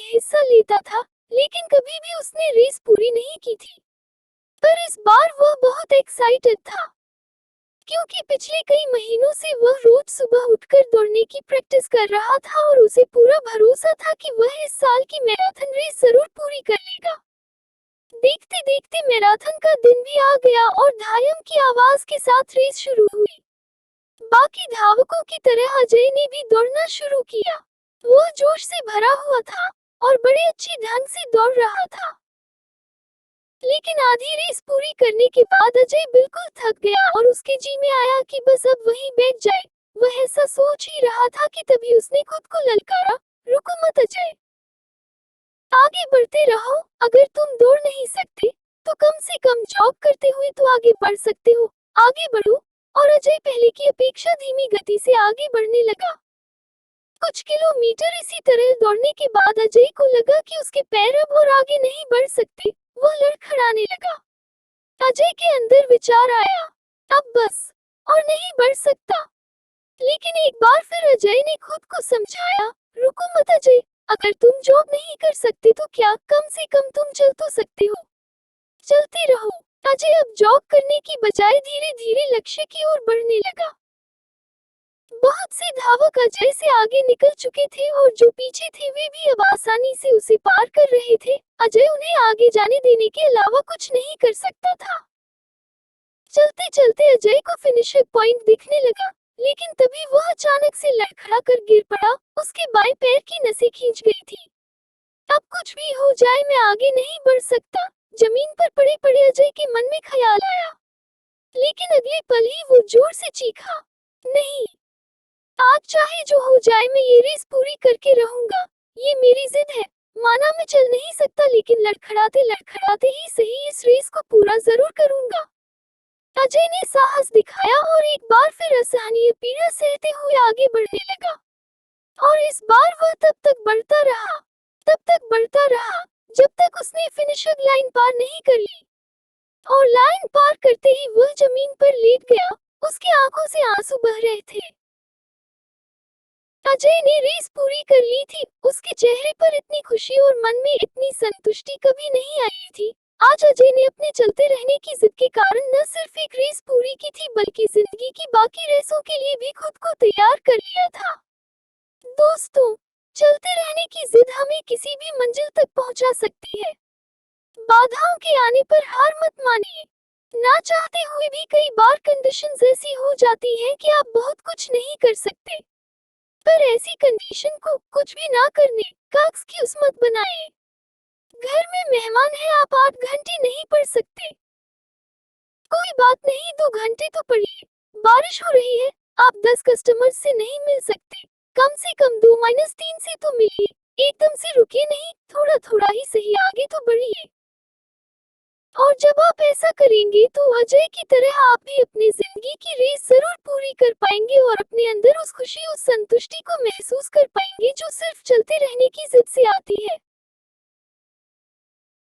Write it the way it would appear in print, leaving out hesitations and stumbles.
हिस्सा लेता था, लेकिन कभी भी उसने रेस पूरी नहीं की थी। पर इस बार वह बहुत एक्साइटेड था, क्योंकि पिछले कई महीनों से वह रोज सुबह उठकर दौड़ने की प्रैक्टिस कर रहा था और उसे पूरा भरोसा था कि वह इस साल की मैराथन रेस जरूर पूरी कर लेगा। देखते देखते मैराथन का दिन भी आ गया और धायम की आवाज के साथ रेस शुरू हुई। बाकी धावकों की तरह अजय ने भी दौड़ना शुरू किया। वह जोश से भरा हुआ था और बड़े अच्छे ढंग से दौड़ रहा था। लेकिन आधी रेस पूरी करने के बाद अजय बिल्कुल थक गया और उसके जी में आया कि बस अब वहीं बैठ जाए। वह ऐसा सोच ही रहा था कि तभी उसने खुद को ललकारा, रुको मत अजय, आगे बढ़ते रहो। अगर तुम दौड़ नहीं सकते तो कम से कम जॉग करते हुए तो आगे बढ़ सकते हो। आगे बढ़ो। और अजय पहले की अपेक्षा धीमी गति से आगे बढ़ने लगा। कुछ किलोमीटर इसी तरह दौड़ने के बाद अजय को लगा कि उसके पैर अब और आगे नहीं बढ़ सकते। वह लड़खड़ाने लगा। अजय के अंदर विचार आया, अब बस और नहीं बढ़ सकता। लेकिन एक बार फिर अजय ने खुद को समझाया, रुको मत अजय, अगर तुम जॉब नहीं कर सकते तो क्या कम से कम तुम चल तो सकते हो। चलते रहो। अजय अब जॉब करने की बजाय धीरे धीरे लक्ष्य की ओर बढ़ने लगा। बहुत से धावक अजय से आगे निकल चुके थे और जो पीछे थे वे भी अब आसानी से उसे पार कर रहे थे। अजय उन्हें आगे जाने देने के अलावा कुछ नहीं कर सकता था। चलते चलते अजय को फिनिशर पॉइंट दिखने लगा, लेकिन तभी वह अचानक से लड़खड़ा कर गिर पड़ा। उसके बाएं पैर की नसें खींच गई थी। अब कुछ भी हो जाए मैं आगे नहीं बढ़ सकता, जमीन पर पड़े पड़े अजय के मन में ख्याल आया। लेकिन अगले पल ही वो जोर से चीखा, नहीं, आज चाहे जो हो जाए मैं ये रेस पूरी करके रहूंगा। ये मेरी जिद है। माना मैं चल नहीं सकता, लेकिन लड़खड़ाते लड़खड़ाते ही सही इस रेस को पूरा जरूर करूंगा। अजय ने साहस दिखाया और एक बार फिर असहनीय पीड़ा सहते हुए आगे बढ़ने लगा। और इस बार वह तब तक बढ़ता रहा, जब तक उसने फिनिशर लाइन पार नहीं कर ली। और लाइन पार करते ही वह जमीन पर लेट गया। उसकी आंखों से आंसू बह रहे थे। अजय ने रेस पूरी कर ली थी। उसके चेहरे पर इतनी खुशी और मन में इतनी संतुष्टि कभी नहीं आई थी। आज अजय ने अपने चलते रहने की जिद के कारण न सिर्फ एक रेस पूरी की थी, बल्कि जिंदगी की बाकी रेसों के लिए भी खुद को तैयार कर लिया था। दोस्तों, चलते रहने की जिद हमें किसी भी मंजिल तक पहुंचा सकती है। बाधाओं के आने पर हार मत मानिए। ना चाहते हुए भी कई बार कंडीशंस ऐसी हो जाती हैं कि आप बहुत कुछ नहीं कर सकते। पर ऐसी कंडीशन को कुछ भी ना करने का एक्सक्यूज मत बनाइए। घर में मेहमान है, आप 8 घंटे नहीं पढ़ सकते। कोई बात नहीं, 2 घंटे तो पढ़िए। बारिश हो रही है, आप 10 कस्टमर से नहीं मिल सकते। कम से कम 2-3 से तो मिलिए। एकदम से रुकिए नहीं, थोड़ा थोड़ा ही सही, आगे तो बढ़िए। और जब आप ऐसा करेंगे तो अजय की तरह आप भी अपनी जिंदगी की रेस जरूर पूरी कर पाएंगे और अपने अंदर उस खुशी, उस संतुष्टि को महसूस कर पाएंगे जो सिर्फ चलते रहने की जिद से आती है।